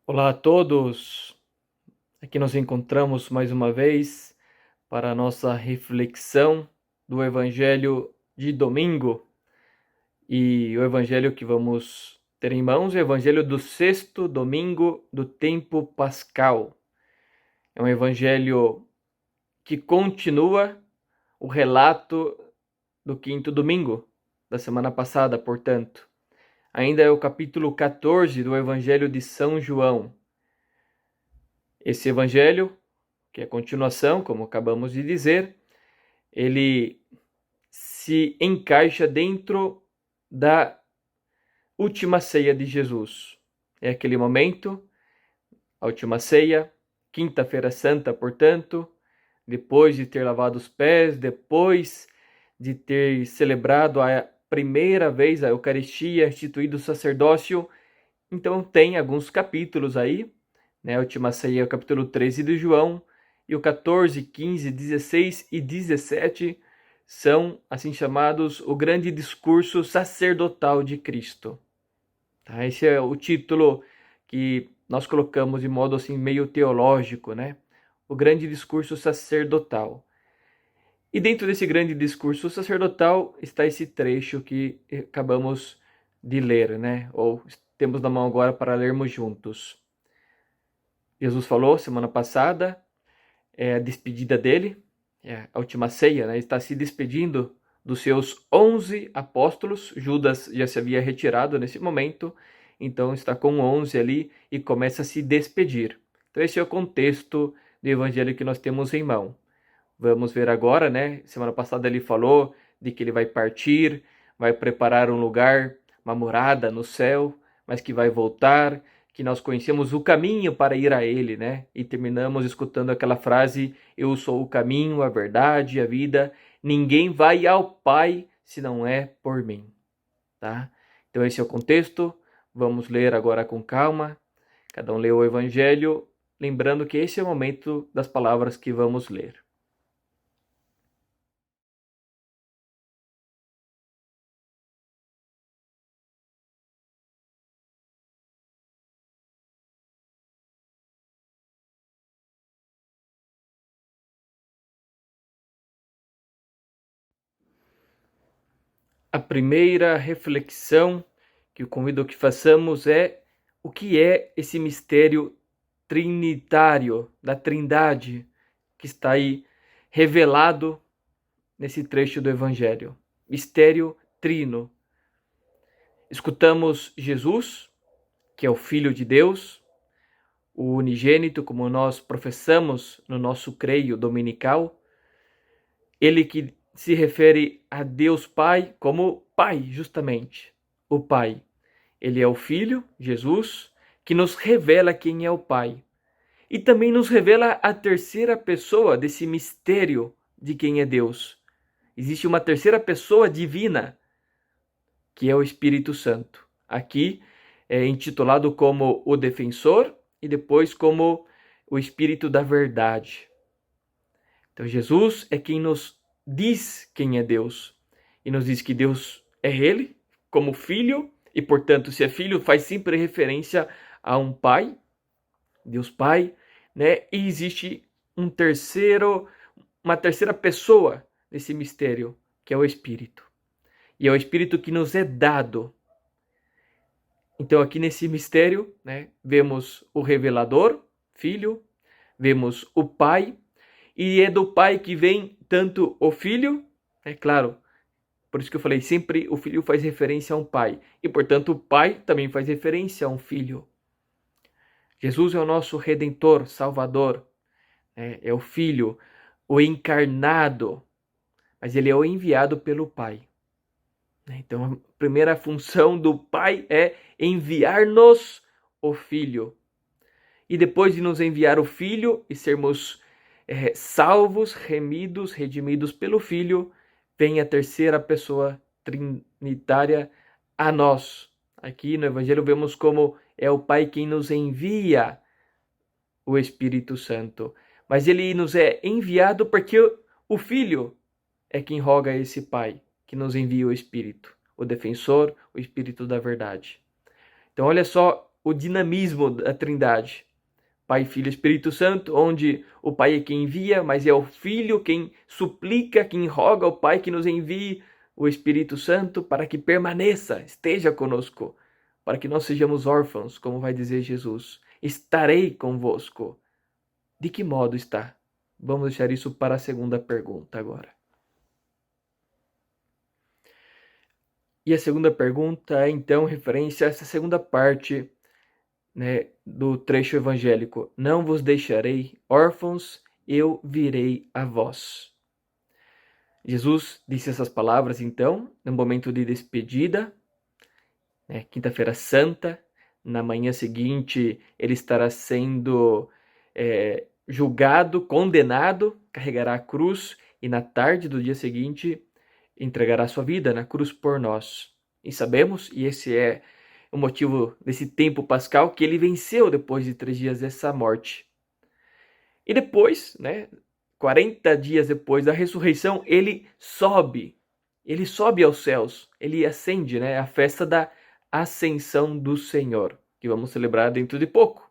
Olá a todos! Aqui nos encontramos mais uma vez para a nossa reflexão do Evangelho de domingo. E o Evangelho que vamos ter em mãos é o Evangelho do sexto domingo do tempo pascal. É um Evangelho que continua o relato do quinto domingo da semana passada, portanto. Ainda é o capítulo 14 do Evangelho de São João. Esse Evangelho, que é a continuação, como acabamos de dizer, ele se encaixa dentro da última ceia de Jesus. É aquele momento, a última ceia, quinta-feira santa, portanto, depois de ter lavado os pés, depois de ter celebrado a primeira vez a Eucaristia, instituído o sacerdócio. Então tem alguns capítulos aí, né? A última ceia é o capítulo 13 de João, e o 14, 15, 16 e 17 são assim chamados o grande discurso sacerdotal de Cristo. Tá? Esse é o título que nós colocamos de modo assim meio teológico, né? O grande discurso sacerdotal. E dentro desse grande discurso sacerdotal está esse trecho que acabamos de ler, né? Ou temos na mão agora para lermos juntos. Jesus falou semana passada, a despedida dele, a última ceia, né? Ele está se despedindo dos seus 11 apóstolos. Judas já se havia retirado nesse momento, então está com 11 ali e começa a se despedir. Então esse é o contexto do evangelho que nós temos em mão. Vamos ver agora, né? Semana passada ele falou de que ele vai partir, vai preparar um lugar, uma morada no céu, mas que vai voltar, que nós conhecemos o caminho para ir a ele, né? E terminamos escutando aquela frase: eu sou o caminho, a verdade e a vida. Ninguém vai ao Pai se não é por mim, tá? Então esse é o contexto. Vamos ler agora com calma. Cada um lê o evangelho, lembrando que esse é o momento das palavras que vamos ler. A primeira reflexão que eu convido que façamos é: o que é esse mistério trinitário da Trindade que está aí revelado nesse trecho do Evangelho? Mistério trino. Escutamos Jesus, que é o Filho de Deus, o unigênito, como nós professamos no nosso creio dominical, ele que se refere a Deus Pai como Pai, justamente, o Pai. Ele é o Filho, Jesus, que nos revela quem é o Pai. E também nos revela a terceira pessoa desse mistério de quem é Deus. Existe uma terceira pessoa divina, que é o Espírito Santo. Aqui é intitulado como o Defensor e depois como o Espírito da Verdade. Então Jesus é quem nos diz quem é Deus. E nos diz que Deus é Ele, como Filho, e portanto, se é Filho, faz sempre referência a um Pai, Deus Pai, né? E existe uma terceira pessoa nesse mistério, que é o Espírito. E é o Espírito que nos é dado. Então, aqui nesse mistério, né, vemos o revelador, Filho, vemos o Pai, e é do Pai que vem tanto o Filho, é claro, por isso que eu falei, sempre o Filho faz referência a um Pai, e portanto o Pai também faz referência a um Filho. Jesus é o nosso Redentor, Salvador, é o Filho, o encarnado, mas ele é o enviado pelo Pai. Então a primeira função do Pai é enviar-nos o Filho. E depois de nos enviar o Filho e sermos salvos, remidos, redimidos pelo Filho, vem a terceira pessoa trinitária a nós. Aqui no Evangelho vemos como é o Pai quem nos envia o Espírito Santo. Mas ele nos é enviado porque o Filho é quem roga a esse Pai que nos envia o Espírito, o defensor, o Espírito da verdade. Então olha só o dinamismo da Trindade. Pai, Filho e Espírito Santo, onde o Pai é quem envia, mas é o Filho quem suplica, quem roga ao Pai que nos envie o Espírito Santo para que permaneça, esteja conosco, para que nós sejamos órfãos, como vai dizer Jesus. Estarei convosco. De que modo está? Vamos deixar isso para a segunda pergunta agora. E a segunda pergunta é, então, referência a essa segunda parte, né, do trecho evangélico. Não vos deixarei órfãos, eu virei a vós. Jesus disse essas palavras, então, no momento de despedida, né, quinta-feira santa. Na manhã seguinte, ele estará sendo julgado, condenado, carregará a cruz e na tarde do dia seguinte entregará sua vida na cruz por nós. E sabemos, e esse é o motivo desse tempo pascal, que ele venceu depois de 3 dias dessa morte. E depois, né, 40 dias depois da ressurreição, ele sobe aos céus, ele ascende, né, a festa da ascensão do Senhor, que vamos celebrar dentro de pouco,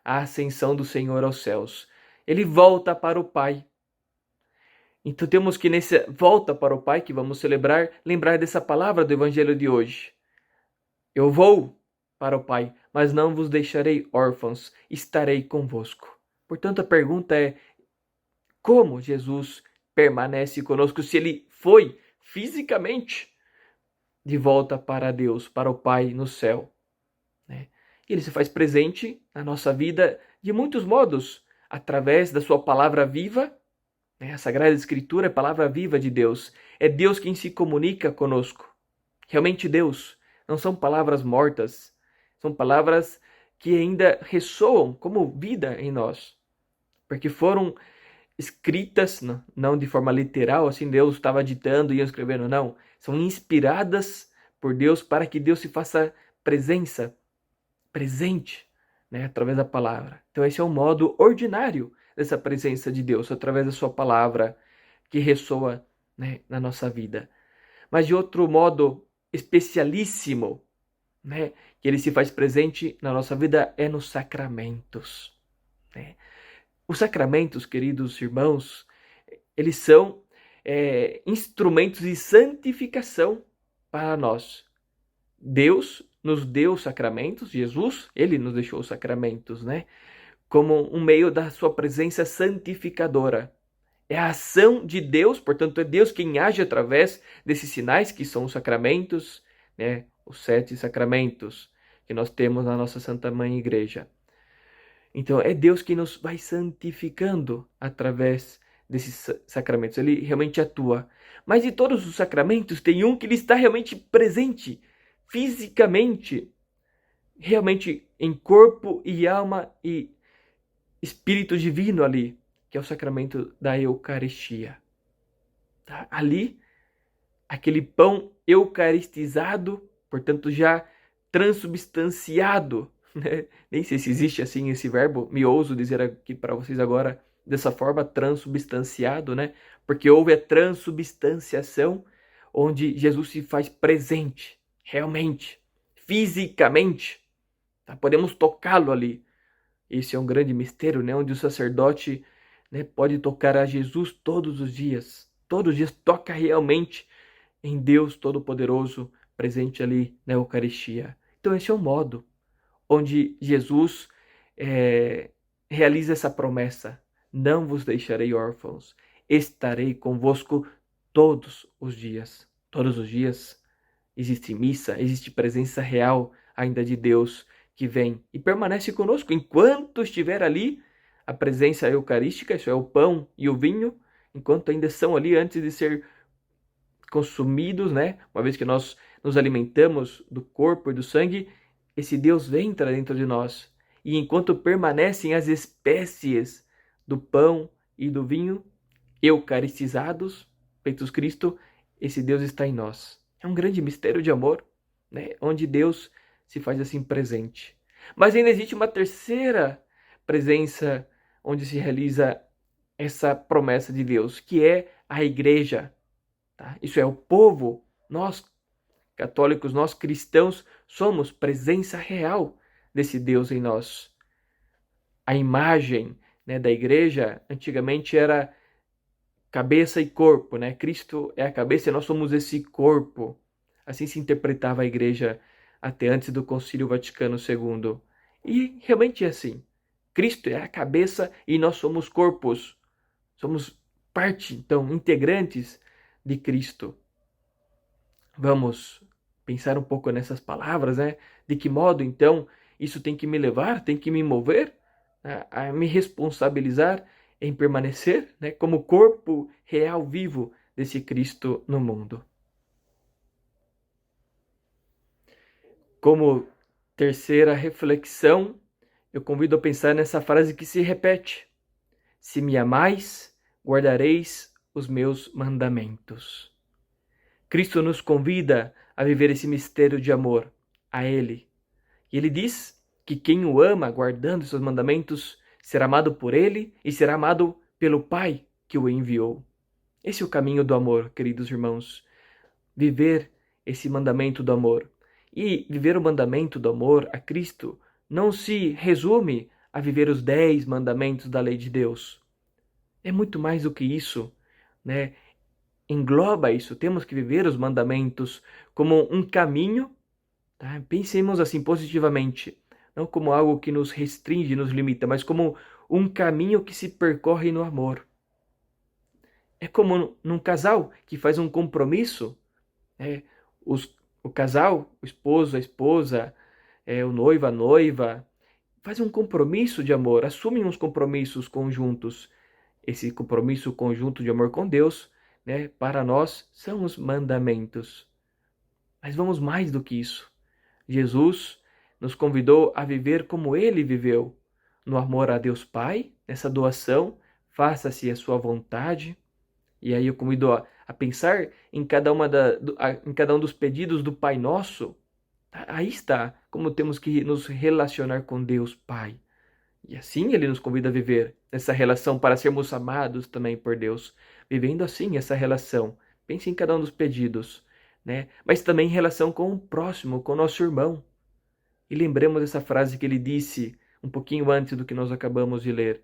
a ascensão do Senhor aos céus. Ele volta para o Pai. Então temos que nessa volta para o Pai que vamos celebrar, lembrar dessa palavra do Evangelho de hoje. Eu vou para o Pai, mas não vos deixarei órfãos, estarei convosco. Portanto, a pergunta é, como Jesus permanece conosco se ele foi fisicamente de volta para Deus, para o Pai no céu, né? Ele se faz presente na nossa vida de muitos modos, através da sua palavra viva, né? A Sagrada Escritura é a palavra viva de Deus. É Deus quem se comunica conosco. Realmente Deus. Não são palavras mortas. São palavras que ainda ressoam como vida em nós. Porque foram escritas, não de forma literal, assim Deus estava ditando e escrevendo, não. São inspiradas por Deus para que Deus se faça presente, né, através da palavra. Então esse é o modo ordinário dessa presença de Deus, através da sua palavra que ressoa, né, na nossa vida. Mas de outro modo especialíssimo, né, que ele se faz presente na nossa vida é nos sacramentos, né? Os sacramentos, queridos irmãos, eles são instrumentos de santificação para nós. Deus nos deu os sacramentos, Jesus, ele nos deixou os sacramentos, né? Como um meio da sua presença santificadora. É a ação de Deus, portanto, é Deus quem age através desses sinais que são os sacramentos, né? Os 7 sacramentos que nós temos na nossa Santa Mãe Igreja. Então, é Deus quem nos vai santificando através desses sacramentos. Ele realmente atua. Mas de todos os sacramentos, tem um que ele está realmente presente, fisicamente, realmente em corpo e alma e espírito divino ali, que é o sacramento da Eucaristia. Tá? Ali, aquele pão eucaristizado, portanto já transubstanciado, né? Nem sei se existe assim esse verbo, me ouso dizer aqui para vocês agora dessa forma, transubstanciado, né? Porque houve a transubstanciação, onde Jesus se faz presente, realmente, fisicamente, tá? Podemos tocá-lo ali. Esse é um grande mistério, né? Onde o sacerdote, né, pode tocar a Jesus todos os dias toca realmente em Deus Todo-Poderoso, presente ali na Eucaristia. Então esse é o modo onde Jesus realiza essa promessa. Não vos deixarei órfãos, estarei convosco todos os dias. Todos os dias existe missa, existe presença real ainda de Deus que vem e permanece conosco enquanto estiver ali a presença eucarística, isso é o pão e o vinho, enquanto ainda são ali antes de ser consumidos, né? Uma vez que nós nos alimentamos do corpo e do sangue, esse Deus entra dentro de nós. E enquanto permanecem as espécies do pão e do vinho eucaristizados, feitos Cristo, esse Deus está em nós. É um grande mistério de amor, né? Onde Deus se faz assim presente. Mas ainda existe uma terceira presença onde se realiza essa promessa de Deus, que é a igreja. Tá? Isso é o povo, nós católicos, nós cristãos, somos presença real desse Deus em nós. A imagem, né, da igreja antigamente era cabeça e corpo, né? Cristo é a cabeça e nós somos esse corpo. Assim se interpretava a igreja até antes do Concílio Vaticano II. E realmente é assim. Cristo é a cabeça e nós somos corpos. Somos parte, então, integrantes de Cristo. Vamos pensar um pouco nessas palavras, né? De que modo, então, isso tem que me levar, tem que me mover a me responsabilizar em permanecer, né, como corpo real vivo desse Cristo no mundo. Como terceira reflexão, eu convido a pensar nessa frase que se repete: se me amais, guardareis os meus mandamentos. Cristo nos convida a viver esse mistério de amor a Ele. E Ele diz que quem o ama, guardando seus mandamentos, será amado por Ele e será amado pelo Pai que o enviou. Esse é o caminho do amor, queridos irmãos. Viver esse mandamento do amor. E viver o mandamento do amor a Cristo não se resume a viver os 10 mandamentos da lei de Deus. É muito mais do que isso, né? Engloba isso. Temos que viver os mandamentos como um caminho, tá? Pensemos assim positivamente, não como algo que nos restringe, nos limita, mas como um caminho que se percorre no amor. É como num casal que faz um compromisso, né? O casal, o esposo, a esposa, o noivo, a noiva, faz um compromisso de amor, assumem uns compromissos conjuntos. Esse compromisso conjunto de amor com Deus, né, para nós, são os mandamentos. Mas vamos mais do que isso. Jesus nos convidou a viver como Ele viveu, no amor a Deus Pai, nessa doação, faça-se a sua vontade. E aí eu convido a pensar em em cada um dos pedidos do Pai Nosso. Aí está como temos que nos relacionar com Deus Pai. E assim Ele nos convida a viver essa relação para sermos amados também por Deus. Vivendo assim essa relação. Pense em cada um dos pedidos, né? Mas também em relação com o próximo, com o nosso irmão. E lembremos essa frase que ele disse um pouquinho antes do que nós acabamos de ler,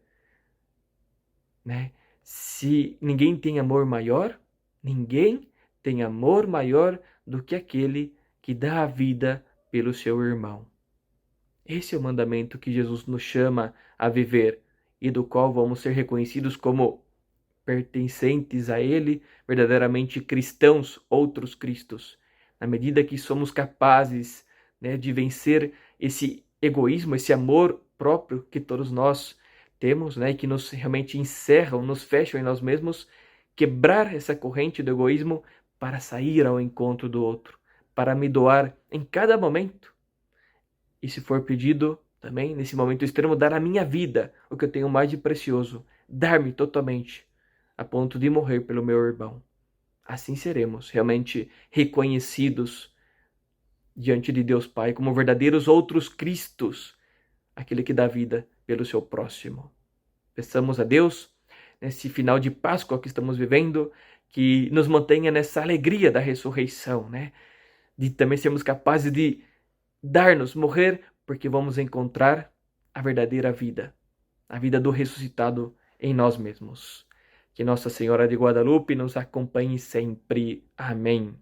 né? Se ninguém tem amor maior, ninguém tem amor maior do que aquele que dá a vida pelo seu irmão. Esse é o mandamento que Jesus nos chama a viver e do qual vamos ser reconhecidos como pertencentes a Ele, verdadeiramente cristãos, outros cristos, na medida que somos capazes, né, de vencer esse egoísmo, esse amor próprio que todos nós temos, né, que nos realmente encerram, nos fecham em nós mesmos, quebrar essa corrente do egoísmo para sair ao encontro do outro, para me doar em cada momento. E se for pedido também, nesse momento extremo, dar a minha vida, o que eu tenho mais de precioso, dar-me totalmente, a ponto de morrer pelo meu irmão. Assim seremos realmente reconhecidos diante de Deus Pai como verdadeiros outros Cristos, aquele que dá vida pelo seu próximo. Peçamos a Deus, nesse final de Páscoa que estamos vivendo, que nos mantenha nessa alegria da ressurreição, né? De também sermos capazes de dar-nos, morrer, porque vamos encontrar a verdadeira vida, a vida do ressuscitado em nós mesmos. Que Nossa Senhora de Guadalupe nos acompanhe sempre. Amém.